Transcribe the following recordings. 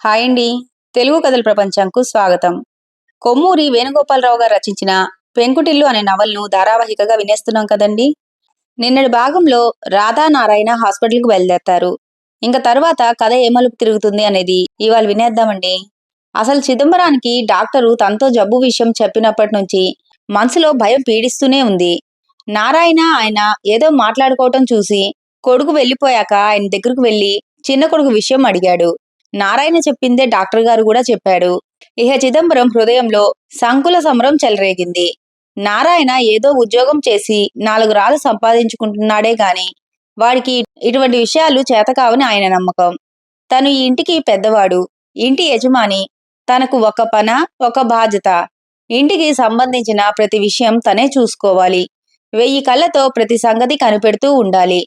Hi అండి. తెలుగు కథల ప్రపంచంకు స్వాగతం. కొమ్మూరి వేణుగోపాలరావు గారు రచించిన 'పెంకుటిల్లు' అనే నవలను ధారావాహికగా వినేస్తున్నాం కదండి. నిన్నటి భాగంలో రాధానారాయణ హాస్పిటల్కి బయలుదేరతారు. ఇంక తర్వాత కథ ఏ మలుపు తిరుగుతుంది అనేది ఇవాళ వినేద్దామండి. అసలు చిదంబరానికి డాక్టరు తనతో జబ్బు విషయం చెప్పినప్పటి నుంచి మనసులో భయం పీడిస్తూనే ఉంది. నారాయణ ఆయన ఏదో మాట్లాడుకోవటం చూసి కొడుకు వెళ్ళిపోయాక ఆయన దగ్గరకు వెళ్ళి చిన్న కొడుకు విషయం అడిగాడు. నారాయణ చెప్పిందే డాక్టర్ గారు కూడా చెప్పాడు. ఇహ చిదంబరం హృదయంలో సంకుల సమరం చెలరేగింది. నారాయణ ఏదో ఉద్యోగం చేసి 4 రాళ్ళు సంపాదించుకుంటున్నాడే గాని వాడికి ఇటువంటి విషయాలు చేతకావని ఆయన నమ్మకం. తను ఈ ఇంటికి పెద్దవాడు, ఇంటి యజమాని. తనకు ఒక పన, ఒక బాధ్యత. ఇంటికి సంబంధించిన ప్రతి విషయం తనే చూసుకోవాలి. 1000 కళ్ళతో ప్రతి సంగతి కనిపెడుతూ ఉండాలి.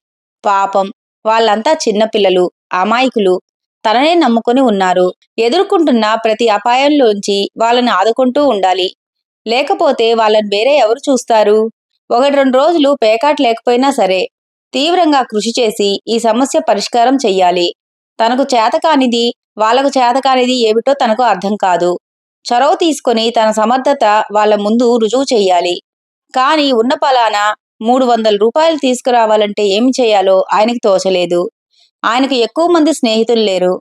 పాపం వాళ్ళంతా చిన్నపిల్లలు, అమాయకులు. తననే నమ్ముకొని ఉన్నారు. ఎదుర్కొంటున్న ప్రతి అపాయంలోంచి వాళ్ళని ఆదుకుంటూ ఉండాలి. లేకపోతే వాళ్ళని వేరే ఎవరు చూస్తారు? 1-2 రోజులు పేకాట లేకపోయినా సరే తీవ్రంగా కృషి చేసి ఈ సమస్య పరిష్కారం చెయ్యాలి. తనకు చేతకానిది, వాళ్లకు చేతకానిది ఏమిటో తనకు అర్థం కాదు. చొరవ తీసుకొని తన సమర్థత వాళ్ళ ముందు రుజువు చెయ్యాలి. కాని ఉన్న పలానా 300 రూపాయలు తీసుకురావాలంటే ఏమి చేయాలో ఆయనకి తోచలేదు. ఆయనకు ఎక్కువ మంది స్నేహితులు లేరు.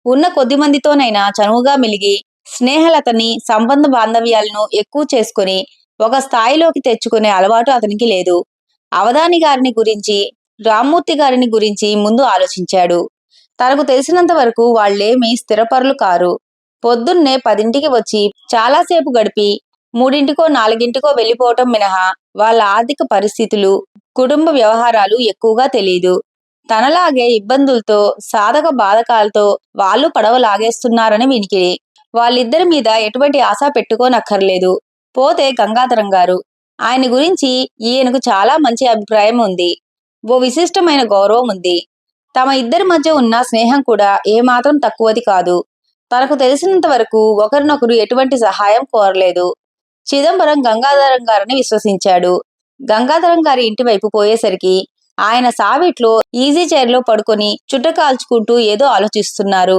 ఉన్న కొద్ది మందితోనైనా చనువుగా మెలిగి స్నేహలతని, సంబంధ బాంధవ్యాలను ఎక్కువ చేసుకుని ఒక స్థాయిలోకి తెచ్చుకునే అలవాటు అతనికి లేదు. అవధాని గారిని గురించి, రామ్మూర్తి గారిని గురించి ముందు ఆలోచించాడు. తనకు తెలిసినంత వరకు వాళ్లేమీ స్థిరపరులు కారు. పొద్దున్నే 10ంటికి వచ్చి చాలాసేపు గడిపి 3ంటికో 4ంటికో వెళ్ళిపోవటం మినహా వాళ్ళ ఆర్థిక పరిస్థితులు, కుటుంబ వ్యవహారాలు ఎక్కువగా తెలీదు. తనలాగే ఇబ్బందులతో, సాధక బాధకాలతో వాళ్ళు పడవ లాగేస్తున్నారని వినికిడి. వాళ్ళిద్దరి మీద ఎటువంటి ఆశ పెట్టుకోనక్కర్లేదు. పోతే గంగాధరం గారు. ఆయన గురించి ఈయనకు చాలా మంచి అభిప్రాయం ఉంది. ఓ విశిష్టమైన గౌరవం ఉంది. తమ ఇద్దరి మధ్య ఉన్న స్నేహం కూడా ఏమాత్రం తక్కువది కాదు. తనకు తెలిసినంత వరకు ఒకరినొకరు ఎటువంటి సహాయం కోరలేదు. చిదంబరం గంగాధరం గారిని విశ్వసించాడు. గంగాధరం గారి ఇంటి వైపు పోయేసరికి ఆయన సావిట్లో ఈజీ చైర్లో పడుకొని చుట్ట కాల్చుకుంటూ ఏదో ఆలోచిస్తున్నారు.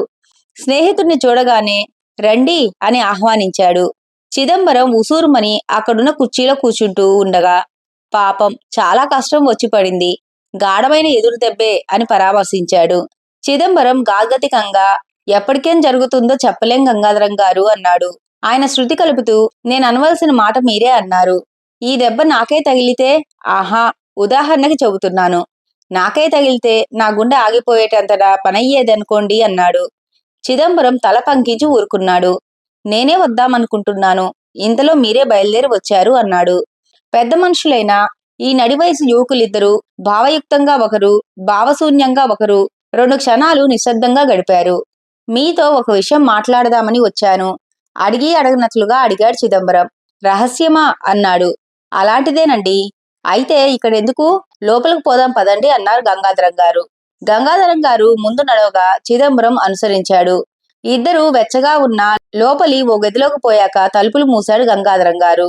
స్నేహితుడిని చూడగానే రండి అని ఆహ్వానించాడు. చిదంబరం ఉసూరుమని అక్కడున్న కుర్చీలో కూర్చుంటూ ఉండగా పాపం చాలా కష్టం వచ్చి పడింది. గాఢమైన ఎదురు దెబ్బే అని పరామర్శించాడు. చిదంబరం గాద్గతికంగా ఎప్పటికేం జరుగుతుందో చెప్పలేం గంగాధరం గారు అన్నాడు. ఆయన శృతి కలుపుతూ నేను అనవలసిన మాట మీరే అన్నారు. ఈ దెబ్బ నాకే తగిలితే ఆహా, ఉదాహరణకి చెబుతున్నాను. నాకే తగిలితే నా గుండె ఆగిపోయేటంతటా పనయ్యేదనుకోండి అన్నాడు. చిదంబరం తల పంకించి ఊరుకున్నాడు. నేనే వద్దామనుకుంటున్నాను. ఇంతలో మీరే బయలుదేరి వచ్చారు అన్నాడు. పెద్ద మనుషులైన ఈ నడివయసు యువకులిద్దరూ భావయుక్తంగా ఒకరు, భావశూన్యంగా ఒకరు 2 క్షణాలు నిశ్శబ్దంగా గడిపారు. మీతో ఒక విషయం మాట్లాడదామని వచ్చాను. అడిగి అడగనట్లుగా అడిగాడు చిదంబరం. రహస్యమా అన్నాడు. అలాంటిదేనండి. అయితే ఇక్కడెందుకు? లోపలికి పోదాం పదండి అన్నారు గంగాధరం గారు. గంగాధరం గారు ముందు నడవగా చిదంబరం అనుసరించాడు. ఇద్దరూ వెచ్చగా ఉన్న లోపలి ఓ గదిలోకి పోయాక తలుపులు మూశాడు గంగాధరం గారు.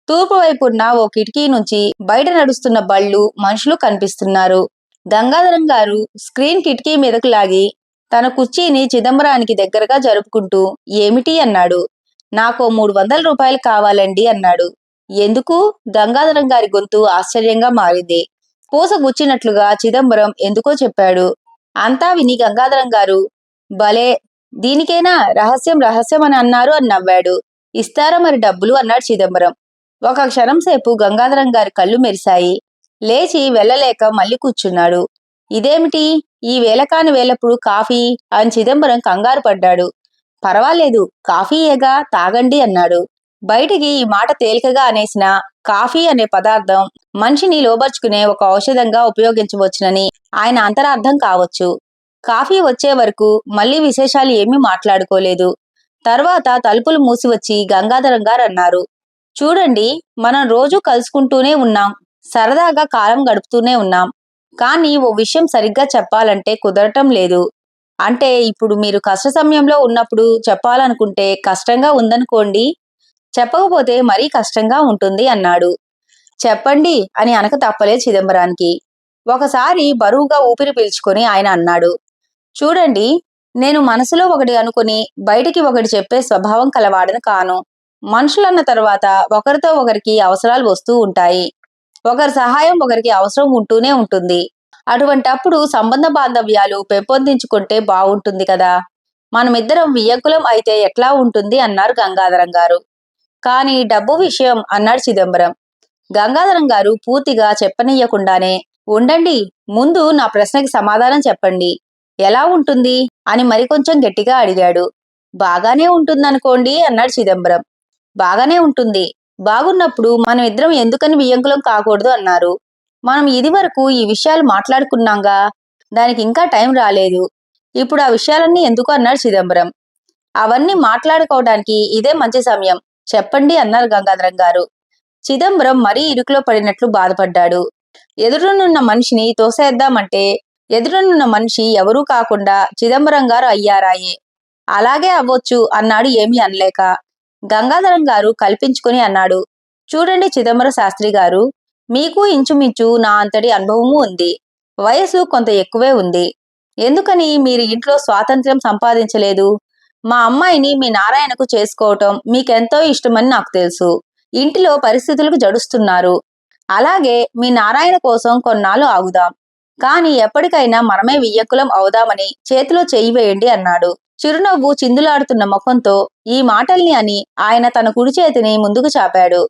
తూర్పు వైపున్న ఓ కిటికీ నుంచి బయట నడుస్తున్న బళ్ళు, మనుషులు కనిపిస్తున్నారు. గంగాధరం గారు స్క్రీన్ కిటికీ మీదకు లాగి తన కుర్చీని చిదంబరానికి దగ్గరగా జరుపుకుంటూ ఏమిటి అన్నాడు. నాకో 300 రూపాయలు కావాలండి అన్నాడు. ఎందుకు? గంగాధరం గారి గొంతు ఆశ్చర్యంగా మారింది. పూస గుచ్చినట్లుగా చిదంబరం ఎందుకో చెప్పాడు. అంతా విని గంగాధరం గారు భలే, దీనికేనా రహస్యం రహస్యం అని అన్నారు అని నవ్వాడు. ఇస్తారా మరి డబ్బులు అన్నాడు చిదంబరం. ఒక క్షణం సేపు గంగాధరం గారి కళ్ళు మెరిశాయి. లేచి వెళ్ళలేక మళ్ళీ కూర్చున్నాడు. ఇదేమిటి ఈ వేళకాని వేళప్పుడు కాఫీ అని చిదంబరం కంగారు పడ్డాడు. పర్వాలేదు, కాఫీయేగా, తాగండి అన్నాడు. బయటికి ఈ మాట తేలికగా అనేసిన కాఫీ అనే పదార్థం మనిషిని లోబర్చుకునే ఒక ఔషధంగా ఉపయోగించవచ్చునని ఆయన అంతరార్థం కావచ్చు. కాఫీ వచ్చే వరకు మళ్ళీ విశేషాలు ఏమీ మాట్లాడుకోలేదు. తర్వాత తలుపులు మూసివచ్చి గంగాధరం గారు అన్నారు. చూడండి, మనం రోజూ కలుసుకుంటూనే ఉన్నాం, సరదాగా కాలం గడుపుతూనే ఉన్నాం. కానీ ఓ విషయం సరిగ్గా చెప్పాలంటే కుదరటం లేదు. అంటే ఇప్పుడు మీరు కష్ట సమయంలో ఉన్నప్పుడు చెప్పాలనుకుంటే కష్టంగా ఉందనుకోండి. చెప్పకపోతే మరీ కష్టంగా ఉంటుంది అన్నాడు. చెప్పండి అని అనక తప్పలేదు చిదంబరానికి. ఒకసారి బరువుగా ఊపిరి పీల్చుకొని ఆయన అన్నాడు. చూడండి, నేను మనసులో ఒకటి అనుకుని బయటికి ఒకటి చెప్పే స్వభావం కలవాడను కాను. మనుషులన్న తర్వాత ఒకరితో ఒకరికి అవసరాలు వస్తూ ఉంటాయి. ఒకరి సహాయం ఒకరికి అవసరం ఉంటూనే ఉంటుంది. అటువంటప్పుడు సంబంధ బాంధవ్యాలు పెంపొందించుకుంటే బావుంటుంది కదా. మనమిద్దరం వియ్యంకులం అయితే ఎట్లా ఉంటుంది అన్నారు గంగాధరం గారు. కానీ డబ్బు విషయం అన్నాడు చిదంబరం. గంగాధరం గారు పూర్తిగా చెప్పనీయకుండానే, ఉండండి, ముందు నా ప్రశ్నకి సమాధానం చెప్పండి. ఎలా ఉంటుంది అని మరికొంచెం గట్టిగా అడిగాడు. బాగానే ఉంటుందనుకోండి అన్నాడు చిదంబరం. బాగానే ఉంటుంది. బాగున్నప్పుడు మనం ఇద్దరం ఎందుకని వియ్యంకులం కాకూడదు అన్నారు. మనం ఇదివరకు ఈ విషయాలు మాట్లాడుకున్నాంగా. దానికి ఇంకా టైం రాలేదు. ఇప్పుడు ఆ విషయాలన్నీ ఎందుకు అన్నాడు చిదంబరం. అవన్నీ మాట్లాడుకోవడానికి ఇదే మంచి సమయం. చెప్పండి అన్నారు గంగాధరం గారు. చిదంబరం మరీ ఇరుకులో పడినట్లు బాధపడ్డాడు. ఎదురునున్న మనిషిని తోసేద్దామంటే ఎదురునున్న మనిషి ఎవరూ కాకుండా చిదంబరం గారు అయ్యారాయే. అలాగే అవ్వొచ్చు అన్నాడు ఏమీ అనలేక. గంగాధరం గారు కల్పించుకుని అన్నాడు, చూడండి చిదంబర శాస్త్రి గారు, మీకు ఇంచుమించు నా అంతటి అనుభవము ఉంది. వయసు కొంత ఎక్కువే ఉంది. ఎందుకని మీరు ఇంట్లో స్వాతంత్ర్యం సంపాదించలేదు? మా అమ్మాయిని మీ నారాయణకు చేసుకోవటం మీకెంతో ఇష్టమని నాకు తెలుసు. ఇంటిలో పరిస్థితులకు జడుస్తున్నారు. అలాగే మీ నారాయణ కోసం కొన్నాళ్ళు ఆగుదాం. కాని ఎప్పటికైనా మనమే వియ్యంకులం అవుదామని చేతిలో చెయ్యి వేయండి అన్నాడు. చిరునవ్వు చిందులాడుతున్న ముఖంతో ఈ మాటల్ని అని ఆయన తన కుడి చేతిని ముందుకు చాపాడు.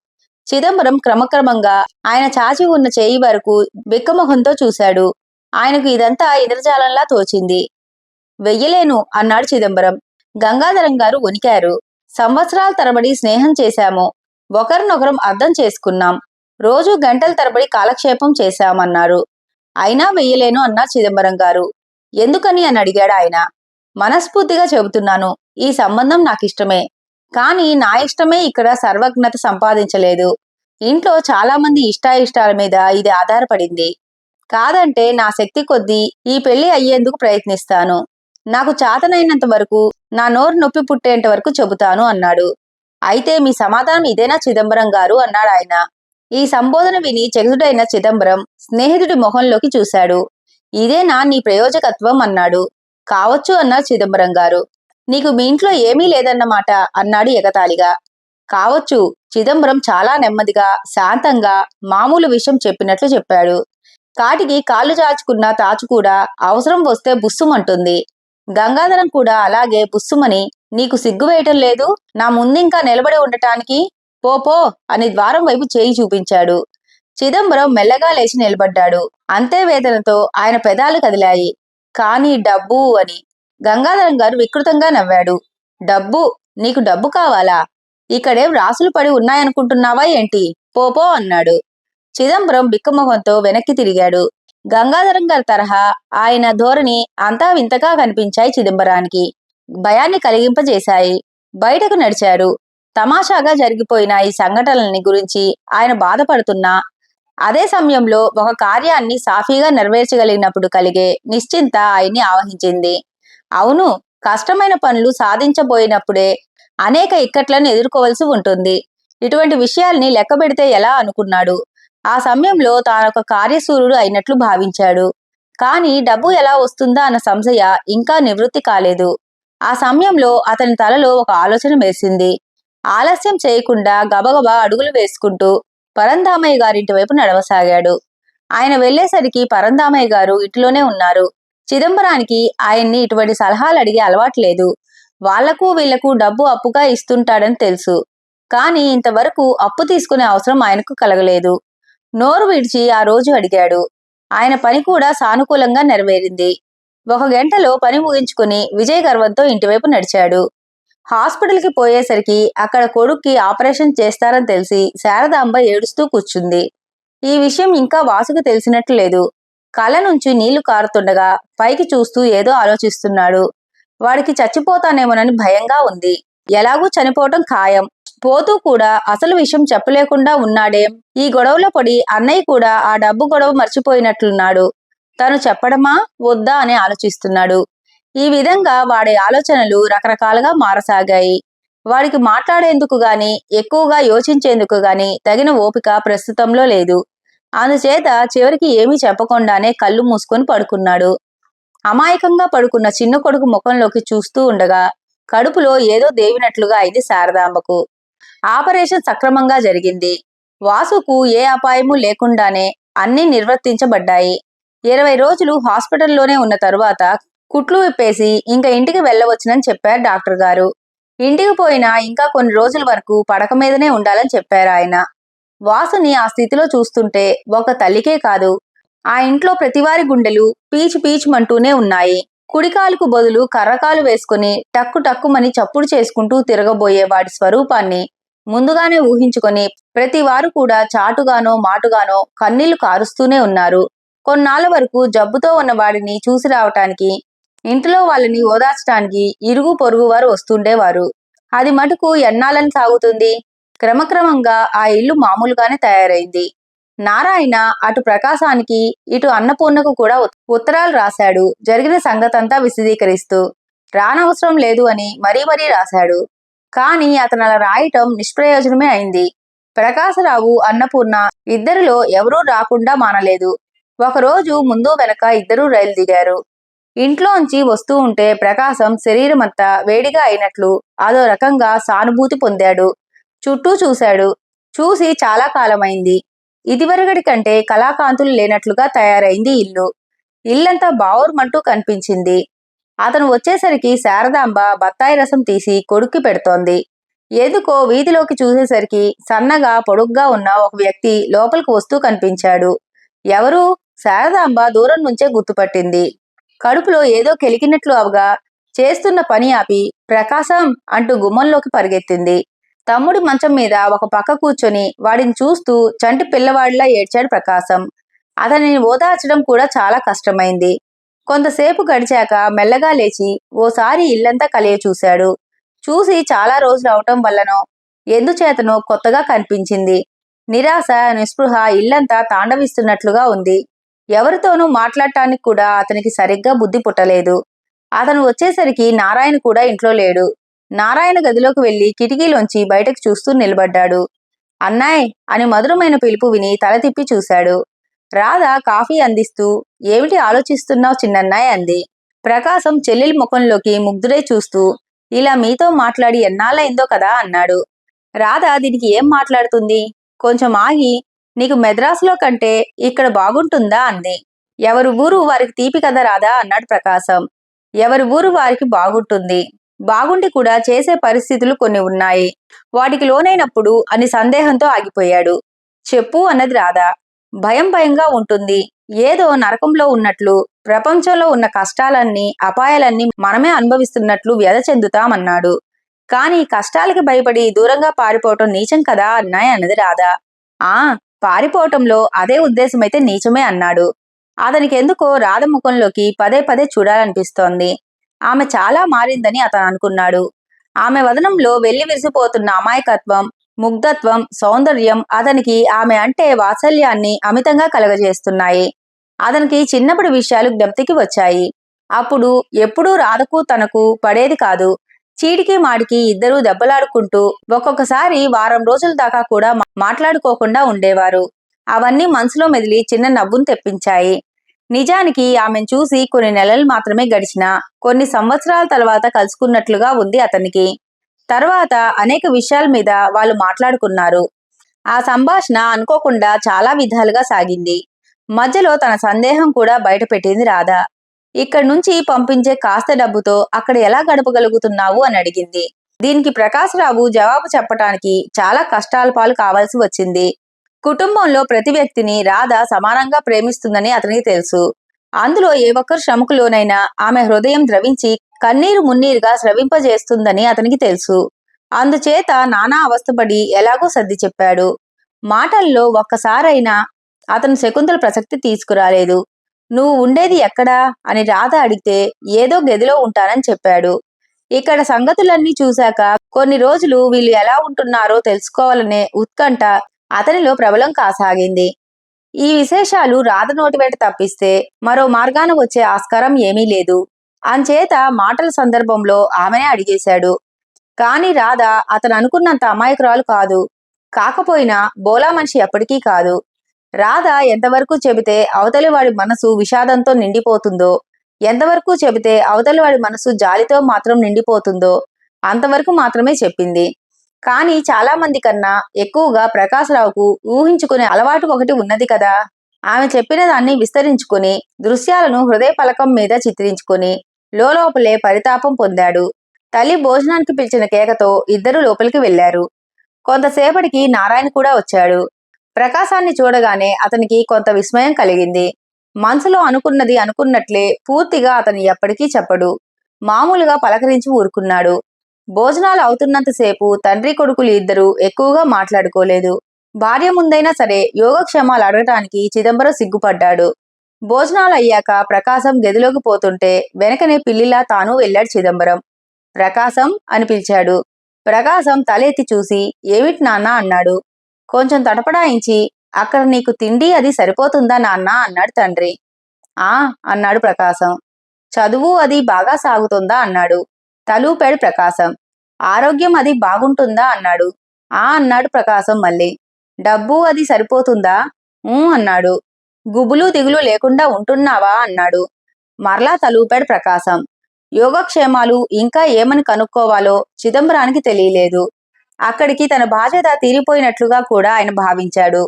చిదంబరం క్రమక్రమంగా ఆయన చాచి ఉన్న చేయి వరకు బిక్కమొహంతో చూశాడు. ఆయనకు ఇదంతా ఇంద్రజాలంలా తోచింది. వెయ్యలేను అన్నాడు చిదంబరం. గంగాధరం గారు వణికారు. సంవత్సరాల తరబడి స్నేహం చేశాము. ఒకరినొకరం అర్థం చేసుకున్నాం. రోజు గంటల తరబడి కాలక్షేపం చేశామన్నారు. అయినా వెయ్యలేను అన్నారు చిదంబరం గారు. ఎందుకని అని అడిగాడు ఆయన. మనస్ఫూర్తిగా చెబుతున్నాను, ఈ సంబంధం నాకిష్టమే. కాని నా ఇష్టమే ఇక్కడ సర్వజ్ఞత సంపాదించలేదు. ఇంట్లో చాలా మంది ఇష్టాయిష్టాల మీద ఇది ఆధారపడింది. కాదంటే నా శక్తి కొద్దీ ఈ పెళ్లి అయ్యేందుకు ప్రయత్నిస్తాను. నాకు చాతనైనంత వరకు, నా నోరు నొప్పి పుట్టేంత వరకు చెబుతాను అన్నాడు. అయితే మీ సమాధానం ఇదేనా చిదంబరం గారు అన్నాడు ఆయన. ఈ సంబోధన విని చకితుడైన చిదంబరం స్నేహితుడి మొహంలోకి చూశాడు. ఇదేనా నీ ప్రయోజకత్వం అన్నాడు. కావచ్చు అన్నారు చిదంబరం గారు. నీకు మీ ఇంట్లో ఏమీ లేదన్నమాట అన్నాడు ఎగతాళిగా. కావచ్చు. చిదంబరం చాలా నెమ్మదిగా, శాంతంగా మామూలు విషయం చెప్పినట్లు చెప్పాడు. కాటికి కాళ్ళు చాచుకున్న తాచు కూడా అవసరం వస్తే బుస్సుమంటుంది. గంగాధరం కూడా అలాగే బుస్సుమని, నీకు సిగ్గు వేయటం లేదు నా ముందింకా నిలబడి ఉండటానికి? పో అని ద్వారం వైపు చేయి చూపించాడు. చిదంబరం మెల్లగా లేచి నిలబడ్డాడు. అంతే వేదనతో ఆయన పెదాలు కదిలాయి. కానీ డబ్బు అని. గంగాధరం గారు వికృతంగా నవ్వాడు. డబ్బు? నీకు డబ్బు కావాలా? ఇక్కడేం రాసులు పడి ఉన్నాయనుకుంటున్నావా ఏంటి? పో అన్నాడు. చిదంబరం బిక్కమొహంతో వెనక్కి తిరిగాడు. గంగాధరం గారి తరహా ఆయన ధోరణి అంతా వింతగా కనిపించాయి చిదంబరానికి. భయాన్ని కలిగింపజేశాయి. బయటకు నడిచారు. తమాషాగా జరిగిపోయిన ఈ సంఘటనల్ని గురించి ఆయన బాధపడుతున్నా, అదే సమయంలో ఒక కార్యాన్ని సాఫీగా నెరవేర్చగలిగినప్పుడు కలిగే నిశ్చింత ఆయన్ని ఆవహించింది. అవును, కష్టమైన పనులు సాధించబోయినప్పుడే అనేక ఇక్కట్లను ఎదుర్కోవలసి ఉంటుంది. ఇటువంటి విషయాల్ని లెక్కబెడితే ఎలా అనుకున్నాడు. ఆ సమయంలో తానొక కార్యశూరుడు అయినట్లు భావించాడు. కాని డబ్బు ఎలా వస్తుందా అన్న సంశయ ఇంకా నివృత్తి కాలేదు. ఆ సమయంలో అతని తలలో ఒక ఆలోచన వేసింది. ఆలస్యం చేయకుండా గబగబా అడుగులు వేసుకుంటూ పరంధామయ్య గారింటి వైపు నడవసాగాడు. ఆయన వెళ్లేసరికి పరంధామయ్య గారు ఇంటిలోనే ఉన్నారు. చిదంబరానికి ఆయన్ని ఇటువంటి సలహాలు అడిగే అలవాట్లేదు. వాళ్లకు వీళ్లకు డబ్బు అప్పుగా ఇస్తుంటాడని తెలుసు. కాని ఇంతవరకు అప్పు తీసుకునే అవసరం ఆయనకు కలగలేదు. నోరు విడిచి ఆ రోజు అడిగాడు. ఆయన పని కూడా సానుకూలంగా నెరవేరింది. 1 గంటలో పని ముగించుకుని విజయ గర్వంతో ఇంటివైపు నడిచాడు. హాస్పిటల్కి పోయేసరికి అక్కడ కొడుక్కి ఆపరేషన్ చేస్తారని తెలిసి శారదాంబ ఏడుస్తూ కూర్చుంది. ఈ విషయం ఇంకా వాసుకు తెలిసినట్లు లేదు. కళ్ళ నుంచి నీళ్లు కారుతుండగా పైకి చూస్తూ ఏదో ఆలోచిస్తున్నాడు. వాడికి చచ్చిపోతానేమోనని భయంగా ఉంది. ఎలాగూ చనిపోవటం ఖాయం. పోతూ కూడా అసలు విషయం చెప్పలేకుండా ఉన్నాడేం. ఈ గొడవలో పడి అన్నయ్య కూడా ఆ డబ్బు గొడవ మర్చిపోయినట్లున్నాడు. తను చెప్పడమా వద్దా అని ఆలోచిస్తున్నాడు. ఈ విధంగా వాడి ఆలోచనలు రకరకాలుగా మారసాగాయి. వాడికి మాట్లాడేందుకు గాని, ఎక్కువగా యోచించేందుకు గాని తగిన ఓపిక ప్రస్తుతంలో లేదు. అందుచేత చివరికి ఏమీ చెప్పకుండానే కళ్ళు మూసుకొని పడుకున్నాడు. అమాయకంగా పడుకున్న చిన్న కొడుకు ముఖంలోకి చూస్తూ ఉండగా కడుపులో ఏదో దేవినట్లుగా అయింది శారదాంబకు. ఆపరేషన్ సక్రమంగా జరిగింది. వాసుకు ఏ అపాయమూ లేకుండానే అన్నీ నిర్వర్తించబడ్డాయి. 20 రోజులు హాస్పిటల్లోనే ఉన్న తరువాత కుట్లు విప్పేసి ఇంకా ఇంటికి వెళ్ళవచ్చునని చెప్పారు డాక్టర్ గారు. ఇంటికి పోయినా ఇంకా కొన్ని రోజుల వరకు పడక మీదనే ఉండాలని చెప్పారు ఆయన. వాసుని ఆ స్థితిలో చూస్తుంటే ఒక తల్లికే కాదు, ఆ ఇంట్లో ప్రతివారి గుండెలు పీచు పీచుమంటూనే ఉన్నాయి. కుడికాలుకు బదులు కర్రకాలు వేసుకుని టక్కు టక్కుమని చప్పుడు చేసుకుంటూ తిరగబోయే వాడి స్వరూపాన్ని ముందుగానే ఊహించుకొని ప్రతి వారు కూడా చాటుగానో మాటుగానో కన్నీళ్లు కారుస్తూనే ఉన్నారు. కొన్నాళ్ల వరకు జబ్బుతో ఉన్న వాడిని చూసి రావటానికి, ఇంటిలో వాళ్ళని ఓదార్చడానికి ఇరుగు పొరుగు వారు వస్తుండేవారు. అది మటుకు ఎన్నాళ్ళని సాగుతుంది? క్రమక్రమంగా ఆ ఇల్లు మామూలుగానే తయారైంది. నారాయణ అటు ప్రకాశానికి ఇటు అన్నపూర్ణకు కూడా ఉత్తరాలు రాశాడు, జరిగిన సంగతంతా విశదీకరిస్తూ. రానవసరం లేదు అని మరీ మరీ రాశాడు. కాని అతను అలా రాయటం నిష్ప్రయోజనమే అయింది. ప్రకాశరావు, అన్నపూర్ణ ఇద్దరిలో ఎవరూ రాకుండా మానలేదు. ఒకరోజు ముందు వెనక ఇద్దరూ రైలు దిగారు. ఇంట్లోంచి వస్తూ ఉంటే ప్రకాశం శరీరమంతా వేడిగా అయినట్లు అదో రకంగా సానుభూతి పొందాడు. చుట్టూ చూశాడు. చూసి చాలా కాలమైంది. ఇదివరకటి కంటే కళాకాంతులు లేనట్లుగా తయారైంది ఇల్లు. ఇల్లంతా బావురుమంటూ కనిపించింది. అతను వచ్చేసరికి శారదాంబ బత్తాయి రసం తీసి కొడుక్కి పెడుతోంది. ఎందుకో వీధిలోకి చూసేసరికి సన్నగా పొడుగ్గా ఉన్న ఒక వ్యక్తి లోపలికి వస్తూ కనిపించాడు. ఎవరు? శారదాంబ దూరం నుంచే గుర్తుపట్టింది. కడుపులో ఏదో కెలికినట్లు అవగా చేస్తున్న పని ఆపి ప్రకాశం అంటూ గుమ్మంలోకి పరిగెత్తింది. తమ్ముడి మంచం మీద ఒక పక్క కూర్చొని వాడిని చూస్తూ చంటి పిల్లవాడిలా ఏడ్చాడు ప్రకాశం. అతనిని ఓదార్చడం కూడా చాలా కష్టమైంది. కొంతసేపు గడిచాక మెల్లగా లేచి ఓసారి ఇల్లంతా కలియ చూశాడు. చూసి చాలా రోజులు అవటం వల్లనో ఎందుచేతనో కొత్తగా కనిపించింది. నిరాశ, నిస్పృహ ఇల్లంతా తాండవిస్తున్నట్లుగా ఉంది. ఎవరితోనూ మాట్లాడటానికి కూడా అతనికి సరిగ్గా బుద్ధి పుట్టలేదు. అతను వచ్చేసరికి నారాయణ కూడా ఇంట్లో లేడు. నారాయణ గదిలోకి వెళ్లి కిటికీలోంచి బయటకు చూస్తూ నిలబడ్డాడు. అన్నాయ్ అని మధురమైన పిలుపు విని తల తిప్పి చూశాడు. రాధ కాఫీ అందిస్తూ, ఏమిటి ఆలోచిస్తున్నావు చిన్నన్నాయ్ అంది. ప్రకాశం చెల్లెలి ముఖంలోకి ముగ్ధుడై చూస్తూ, ఇలా మీతో మాట్లాడి ఎన్నాళ్ళయిందో కదా అన్నాడు. రాధ దీనికి ఏం మాట్లాడుతుంది? కొంచెం ఆగి, నీకు మెద్రాసులో కంటే ఇక్కడ బాగుంటుందా అంది. ఎవరి ఊరు వారికి తీపి కదా రాధా అన్నాడు ప్రకాశం. ఎవరి ఊరు వారికి బాగుంటుంది. బాగుండి కూడా చేసే పరిస్థితులు కొన్ని ఉన్నాయి. వాటికి లోనైనప్పుడు అని సందేహంతో ఆగిపోయాడు. చెప్పు అన్నది రాధ. భయం భయంగా ఉంటుంది. ఏదో నరకంలో ఉన్నట్లు, ప్రపంచంలో ఉన్న కష్టాలన్నీ అపాయాలన్నీ మనమే అనుభవిస్తున్నట్లు వ్యధ చెందుతామన్నాడు. కాని కష్టాలకి భయపడి దూరంగా పారిపోవటం నీచం కదా అన్నాయి అన్నది రాధ. ఆ పారిపోవటంలో అదే ఉద్దేశమైతే నీచమే అన్నాడు. అతనికెందుకో రాధ ముఖంలోకి పదే పదే చూడాలనిపిస్తోంది. ఆమె చాలా మారిందని అతను అనుకున్నాడు. ఆమె వదనంలో వెళ్లి విరిసిపోతున్న అమాయకత్వం, ముగ్ధత్వం, సౌందర్యం అతనికి ఆమె అంటే వాత్సల్యాన్ని అమితంగా కలగజేస్తున్నాయి. అతనికి చిన్నప్పటి విషయాలు జ్ఞప్తికి వచ్చాయి. అప్పుడు ఎప్పుడూ రాధకు తనకు పడేది కాదు. చీటికి మాడికి ఇద్దరూ దెబ్బలాడుకుంటూ ఒక్కొక్కసారి వారం రోజుల దాకా కూడా మాట్లాడుకోకుండా ఉండేవారు. అవన్నీ మనసులో మెదిలి చిన్న నవ్వును తెప్పించాయి. నిజానికి ఆమెను చూసి కొన్ని నెలలు మాత్రమే గడిచినా కొన్ని సంవత్సరాల తర్వాత కలుసుకున్నట్లుగా ఉంది అతనికి. తర్వాత అనేక విషయాల మీద వాళ్ళు మాట్లాడుకున్నారు. ఆ సంభాషణ అనుకోకుండా చాలా విధాలుగా సాగింది. మధ్యలో తన సందేహం కూడా బయటపెట్టింది రాధ. ఇక్కడి నుంచి పంపించే కాస్త డబ్బుతో అక్కడ ఎలా గడపగలుగుతున్నావు అని అడిగింది. దీనికి ప్రకాశరావు జవాబు చెప్పటానికి చాలా కష్టాల పాలు కావాల్సి వచ్చింది. కుటుంబంలో ప్రతి వ్యక్తిని రాధ సమానంగా ప్రేమిస్తుందని అతనికి తెలుసు. అందులో ఏ ఒక్కరు శ్రమకు లోనైనా ఆమె హృదయం ద్రవించి కన్నీరు మున్నీరుగా స్రవింపజేస్తుందని అతనికి తెలుసు. అందుచేత నానా అవస్థపడి ఎలాగో సర్ది చెప్పాడు. మాటల్లో ఒక్కసారైనా అతను శకుంతల ప్రసక్తి తీసుకురాలేదు. నువ్వు ఉండేది ఎక్కడా అని రాధ అడిగితే ఏదో గదిలో ఉంటానని చెప్పాడు. ఇక్కడ సంగతులన్నీ చూశాక కొన్ని రోజులు వీళ్ళు ఎలా ఉంటున్నారో తెలుసుకోవాలనే ఉత్కంఠ అతనిలో ప్రబలం కాసాగింది. ఈ విశేషాలు రాధ నోటివెంట తప్పిస్తే మరో మార్గాన వచ్చే ఆస్కారం ఏమీ లేదు. అంచేత మాటల సందర్భంలో ఆమెనే అడిగేశాడు. కాని రాధ అతను అనుకున్నంత అమాయకురాలు కాదు. కాకపోయినా బోలా మనిషి ఎప్పటికీ కాదు. రాధ ఎంతవరకు చెబితే అవతలి వాడి మనసు విషాదంతో నిండిపోతుందో, ఎంతవరకు చెబితే అవతలివాడి మనసు జాలితో మాత్రం నిండిపోతుందో అంతవరకు మాత్రమే చెప్పింది. కానీ చాలా మంది కన్నా ఎక్కువగా ప్రకాశరావుకు ఊహించుకునే అలవాటు ఒకటి ఉన్నది కదా. ఆమె చెప్పిన దాన్ని విస్తరించుకుని దృశ్యాలను హృదయ పలకం మీద చిత్రించుకుని లోపలే పరితాపం పొందాడు. తల్లి భోజనానికి పిలిచిన కేకతో ఇద్దరు లోపలికి వెళ్లారు. కొంతసేపటికి నారాయణ కూడా వచ్చాడు. ప్రకాశాన్ని చూడగానే అతనికి కొంత విస్మయం కలిగింది. మనసులో అనుకున్నది అనుకున్నట్లే పూర్తిగా అతను ఎప్పటికీ చెప్పడు. మామూలుగా పలకరించి ఊరుకున్నాడు. భోజనాలు అవుతున్నంతసేపు తండ్రి కొడుకులు ఇద్దరూ ఎక్కువగా మాట్లాడుకోలేదు. భార్య ముందైనా సరే యోగక్షేమాలు అడగటానికి చిదంబరం సిగ్గుపడ్డాడు. భోజనాలు అయ్యాక ప్రకాశం గదిలోకి పోతుంటే వెనకనే పిల్లిలా తాను వెళ్ళాడు చిదంబరం. ప్రకాశం అని పిలిచాడు. ప్రకాశం తలెత్తి చూసి ఏమిటి నాన్న అన్నాడు. కొంచెం తటపడాయించి అక్కడ నీకు తిండి అది సరిపోతుందా నాన్న అన్నాడు తండ్రి. ఆ అన్నాడు ప్రకాశం. చదువు అది బాగా సాగుతుందా అన్నాడు. తలూపాడు ప్రకాశం. ఆరోగ్యం అది బాగుంటుందా అన్నాడు. ఆ అన్నాడు ప్రకాశం మళ్ళీ. డబ్బు అది సరిపోతుందా? అన్నాడు. గుబులు దిగులు లేకుండా ఉంటున్నావా అన్నాడు. మరలా తలూపాడు ప్రకాశం. యోగక్షేమాలు ఇంకా ఏమని కనుక్కోవాలో చిదంబరానికి తెలియలేదు. అక్కడికి తన బాధ్యత తీరిపోయినట్లుగా కూడా ఆయన భావించాడు.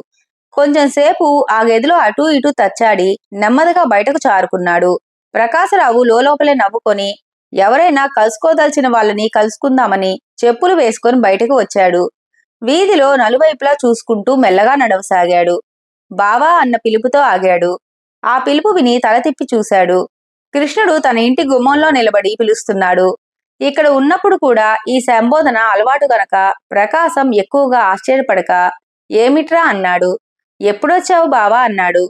కొంచెంసేపు ఆ గదిలో అటూ ఇటూ తచ్చాడి నెమ్మదిగా బయటకు చారుకున్నాడు. ప్రకాశరావు లోపలే నవ్వుకొని ఎవరైనా కలుసుకోదలిచిన వాళ్ళని కలుసుకుందామని చెప్పులు వేసుకొని బయటకు వచ్చాడు. వీధిలో నలువైపులా చూసుకుంటూ మెల్లగా నడవసాగాడు. బావా అన్న పిలుపుతో ఆగాడు. ఆ పిలుపు విని తల తిప్పి చూశాడు. కృష్ణుడు తన ఇంటి గుమ్మంలో నిలబడి పిలుస్తున్నాడు. ఇక్కడ ఉన్నప్పుడు కూడా ఈ సంబోధన అలవాటు గనక ప్రకాశం ఎక్కువగా ఆశ్చర్యపడక ఏమిట్రా అన్నాడు. ఎప్పుడొచ్చావు బావా అన్నాడు.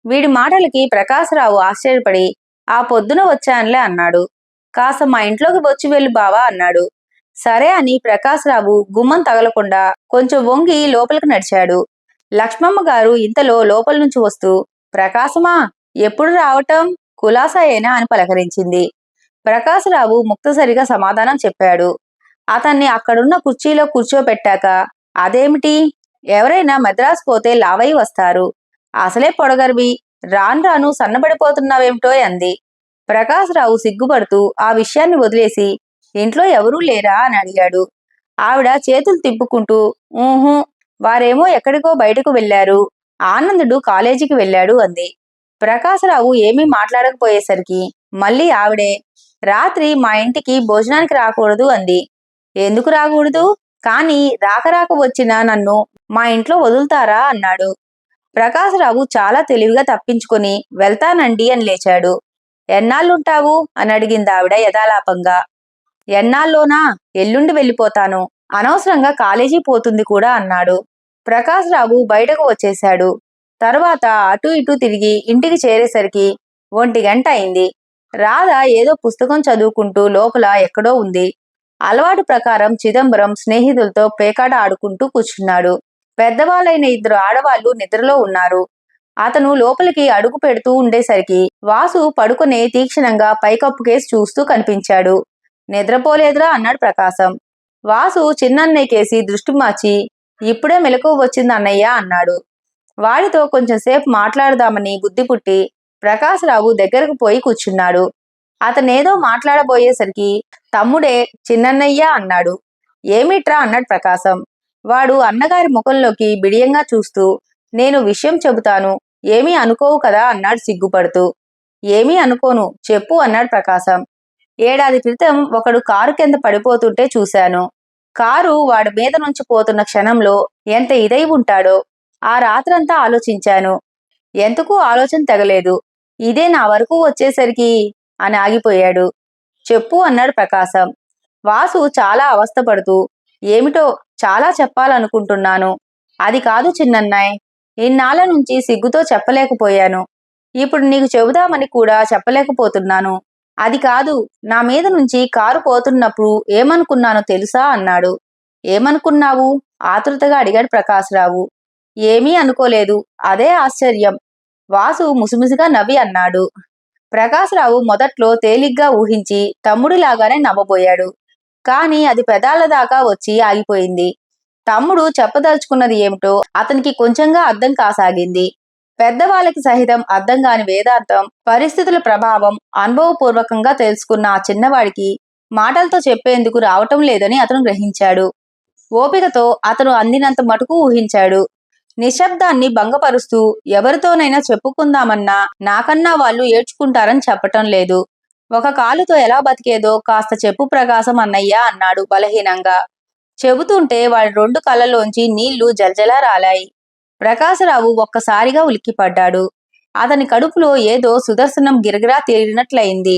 వీడి మాటలకి ప్రకాశరావు ఆశ్చర్యపడి ఆ పొద్దున వచ్చానులే అన్నాడు. కాస్త మా ఇంట్లోకి వచ్చి వెళ్ళు బావా అన్నాడు. సరే అని ప్రకాశరావు గుమ్మం తగలకుండా కొంచెం వంగి లోపలికి నడిచాడు. లక్ష్మమ్మ గారు ఇంతలో లోపల నుంచి వస్తూ ప్రకాశమా ఎప్పుడు రావటం, కులాసాయేనా అని పలకరించింది. ప్రకాశరావు ముక్తసరిగా సమాధానం చెప్పాడు. అతన్ని అక్కడున్న కుర్చీలో కూర్చోపెట్టాక అదేమిటి, ఎవరైనా మద్రాసు పోతే లావై వస్తారు, అసలే పొడగర్వి, రాను రాను సన్నబడిపోతున్నావేమిటో అంది. ప్రకాశరావు సిగ్గుపడుతూ ఆ విషయాన్ని వదిలేసి ఇంట్లో ఎవరూ లేరా అని అడిగాడు. ఆవిడ చేతులు తిప్పుకుంటూ ఊహూ, వారేమో ఎక్కడికో బయటకు వెళ్లారు, ఆనందుడు కాలేజీకి వెళ్ళాడు అంది. ప్రకాశరావు ఏమీ మాట్లాడకపోయేసరికి మళ్ళీ ఆవిడే రాత్రి మా ఇంటికి భోజనానికి రాకూడదు అంది. ఎందుకు రాకూడదు? కానీ రాక వచ్చిన నన్ను మా ఇంట్లో వదులుతారా అన్నాడు. ప్రకాశరావు చాలా తెలివిగా తప్పించుకొని వెళ్తానండి అని లేచాడు. ఎన్నాళ్ళుంటావు అని అడిగింది ఆవిడ యథాలాపంగా. ఎన్నాళ్ళోనా, ఎల్లుండి వెళ్ళిపోతాను, అనవసరంగా కాలేజీ పోతుంది కూడా అన్నాడు. ప్రకాశరావు బయటకు వచ్చేశాడు. తరువాత అటూ ఇటూ తిరిగి ఇంటికి చేరేసరికి 1 గంట అయింది. రాధ ఏదో పుస్తకం చదువుకుంటూ లోపల ఎక్కడో ఉంది. అలవాటు ప్రకారం చిదంబరం స్నేహితులతో పేకాట ఆడుకుంటూ కూర్చున్నాడు. పెద్దవాళ్ళైన 2 ఆడవాళ్లు నిద్రలో ఉన్నారు. అతను లోపలికి అడుగు పెడుతూ ఉండేసరికి వాసు పడుకునే తీక్షణంగా పైకప్పుకేసి చూస్తూ కనిపించాడు. నిద్రపోలేదురా అన్నాడు ప్రకాశం. వాసు చిన్నన్నయ్యకేసి దృష్టి మార్చి ఇప్పుడే మెలకువ వచ్చింది అన్నయ్య అన్నాడు. వాడితో కొంచెంసేపు మాట్లాడదామని బుద్ధి పుట్టి ప్రకాశరావు దగ్గరకు పోయి కూర్చున్నాడు. అతనేదో మాట్లాడబోయేసరికి తమ్ముడే చిన్నన్నయ్య అన్నాడు. ఏమిట్రా అన్నాడు ప్రకాశం. వాడు అన్నగారి ముఖంలోకి బిడియంగా చూస్తూ నేను విషయం చెబుతాను, ఏమీ అనుకోవు కదా అన్నాడు సిగ్గుపడుతూ. ఏమీ అనుకోను, చెప్పు అన్నాడు ప్రకాశం. 7 ఏడాది క్రితం ఒకడు కారు కింద పడిపోతుంటే చూశాను. కారు వాడి మీద నుంచి పోతున్న క్షణంలో ఎంత ఇదై ఉంటాడో ఆ రాత్రంతా ఆలోచించాను. ఎందుకు ఆలోచన తెగలేదు. ఇదే నా వరకు వచ్చేసరికి అని ఆగిపోయాడు. చెప్పు అన్నాడు ప్రకాశం. వాసు చాలా అవస్థపడుతూ ఏమిటో చాలా చెప్పాలనుకుంటున్నాను. అది కాదు చిన్నన్నాయ్, ఇన్నాళ్ళ నుంచి సిగ్గుతో చెప్పలేకపోయాను. ఇప్పుడు నీకు చెబుదామని కూడా చెప్పలేకపోతున్నాను. అది కాదు, నా మీద నుంచి కారు పోతున్నప్పుడు ఏమనుకున్నానో తెలుసా అన్నాడు. ఏమనుకున్నావు ఆతృతగా అడిగాడు ప్రకాశరావు. ఏమీ అనుకోలేదు, అదే ఆశ్చర్యం. వాసు ముసిముసిగా నవ్వి అన్నాడు. ప్రకాశరావు మొదట్లో తేలిగ్గా ఊహించి తమ్ముడిలాగానే నవ్వబోయాడు. కాని అది పెదాల దాకా వచ్చి ఆగిపోయింది. తమ్ముడు చెప్పదలుచుకున్నది ఏమిటో అతనికి కొంచెంగా అర్థం కాసాగింది. పెద్దవాళ్ళకి సహితం అర్థం కాని వేదాంతం, పరిస్థితుల ప్రభావం అనుభవపూర్వకంగా తెలుసుకున్న ఆ చిన్నవాడికి మాటలతో చెప్పేందుకు రావటం లేదని అతను గ్రహించాడు. ఓపికతో అతను అందినంత మటుకు ఊహించాడు. నిశ్శబ్దాన్ని భంగపరుస్తూ ఎవరితోనైనా చెప్పుకుందామన్నా నాకన్నా వాళ్ళు ఏడ్చుకుంటారని చెప్పటం లేదు. ఒక కాలుతో ఎలా బతికేదో కాస్త చెప్పు ప్రకాశం అన్నయ్య అన్నాడు బలహీనంగా. చెబుతుంటే వాడి 2 కళ్ళలోంచి నీళ్లు జలజలా రాలాయి. ప్రకాశరావు ఒక్కసారిగా ఉలిక్కిపడ్డాడు. అతని కడుపులో ఏదో సుదర్శనం గిరగిరా తేలినట్లయింది.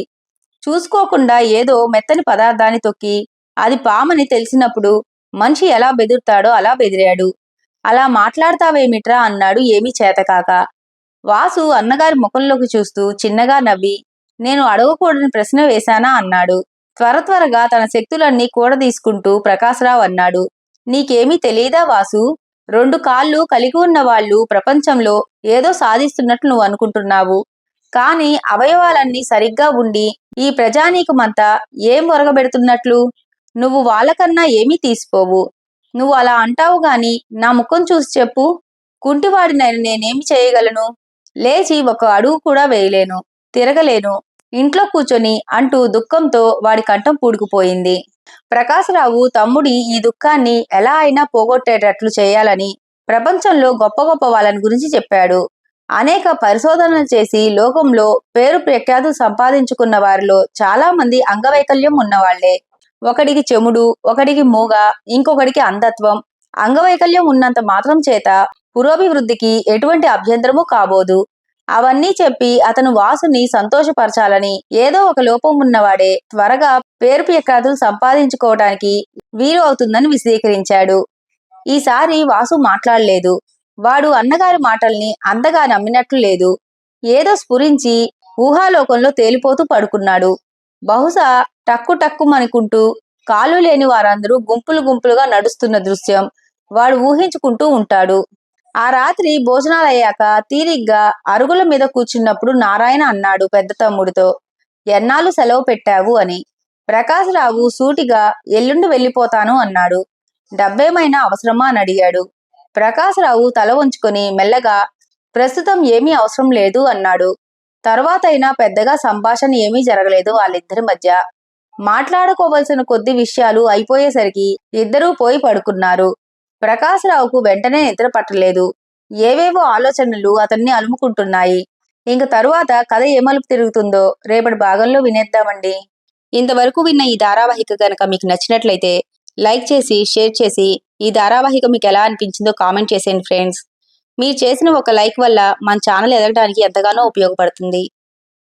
చూసుకోకుండా ఏదో మెత్తని పదార్థాన్ని తొక్కి అది పామని తెలిసినప్పుడు మనిషి ఎలా బెదురుతాడో అలా బెదిరాడు. అలా మాట్లాడతావేమిట్రా అన్నాడు ఏమీ చేతకాక. వాసు అన్నగారి ముఖంలోకి చూస్తూ చిన్నగా నవ్వి, నేను అడగకూడని ప్రశ్న వేశానా అన్నాడు. త్వరగా తన శక్తులన్నీ కూడదీసుకుంటూ ప్రకాశరావు అన్నాడు. నీకేమీ తెలీదా వాసు? 2 కాళ్ళు కలిగి ఉన్న వాళ్ళు ప్రపంచంలో ఏదో సాధిస్తున్నట్లు నువ్వు అనుకుంటున్నావు. కానీ అవయవాలన్నీ సరిగ్గా ఉండి ఈ ప్రజానీకమంతా ఏం ఒరగబెడుతున్నట్లు? నువ్వు వాళ్ళకన్నా ఏమీ తీసిపోవు. నువ్వు అలా అంటావు గాని నా ముఖం చూసి చెప్పు. కుంటివాడినైన నేనేమి చేయగలను? లేచి ఒక అడుగు కూడా వేయలేను, తిరగలేను, ఇంట్లో కూర్చొని అంటూ దుఃఖంతో వాడి కంఠం పూడుకుపోయింది. ప్రకాశరావు తమ్ముడి ఈ దుఃఖాన్ని ఎలా అయినా పోగొట్టేటట్లు చేయాలని ప్రపంచంలో గొప్ప గొప్ప వాళ్ళని గురించి చెప్పాడు. అనేక పరిశోధనలు చేసి లోకంలో పేరు ప్రఖ్యాతులు సంపాదించుకున్న వారిలో చాలా మంది అంగవైకల్యం ఉన్నవాళ్లే. ఒకడికి చెముడు, ఒకడికి మూగ, ఇంకొకడికి అంధత్వం. అంగవైకల్యం ఉన్నంత మాత్రం చేత పురోభివృద్ధికి ఎటువంటి అభ్యంతరము కాబోదు. అవన్నీ చెప్పి అతను వాసుని సంతోషపరచాలని ఏదో ఒక లోపం ఉన్నవాడే త్వరగా పేరు ప్రఖ్యాతులు సంపాదించుకోవడానికి వీలు అవుతుందని విశదీకరించాడు. ఈసారి వాసు మాట్లాడలేదు. వాడు అన్నగారి మాటల్ని అంతగా నమ్మినట్లు లేదు. ఏదో స్ఫురించి ఊహాలోకంలో తేలిపోతూ పడుకున్నాడు. బహుశా టక్కుమనుకుంటూ కాళ్ళు లేని వారందరూ గుంపులు గుంపులుగా నడుస్తున్న దృశ్యం వాడు ఊహించుకుంటూ ఉంటాడు. ఆ రాత్రి భోజనాలయ్యాక తీరిగ్గా అరుగుల మీద కూర్చున్నప్పుడు నారాయణ అన్నాడు పెద్ద తమ్ముడితో, ఎన్నాళ్ళు సెలవు పెట్టావు అని. ప్రకాశరావు సూటిగా ఎల్లుండి వెళ్ళిపోతాను అన్నాడు. డబ్బేమైనా అవసరమా అని అడిగాడు. ప్రకాశరావు తల వంచుకొని మెల్లగా ప్రస్తుతం ఏమీ అవసరం లేదు అన్నాడు. తర్వాతైనా పెద్దగా సంభాషణ ఏమీ జరగలేదు వాళ్ళిద్దరి మధ్య. మాట్లాడుకోవలసిన కొద్ది విషయాలు అయిపోయేసరికి ఇద్దరూ పోయి పడుకున్నారు. ప్రకాశరావుకు వెంటనే నిద్ర పట్టలేదు. ఏవేవో ఆలోచనలు అతన్ని అలుముకుంటున్నాయి. ఇంక తరువాత కథ ఏ మలుపు తిరుగుతుందో రేపటి భాగంలో వినేద్దామండి. ఇంతవరకు విన్న ఈ ధారావాహిక గనక మీకు నచ్చినట్లయితే లైక్ చేసి, షేర్ చేసి, ఈ ధారావాహిక మీకు ఎలా అనిపించిందో కామెంట్ చేసేయండి ఫ్రెండ్స్. మీరు చేసిన ఒక లైక్ వల్ల మన ఛానల్ ఎదగడానికి ఎంతగానో ఉపయోగపడుతుంది.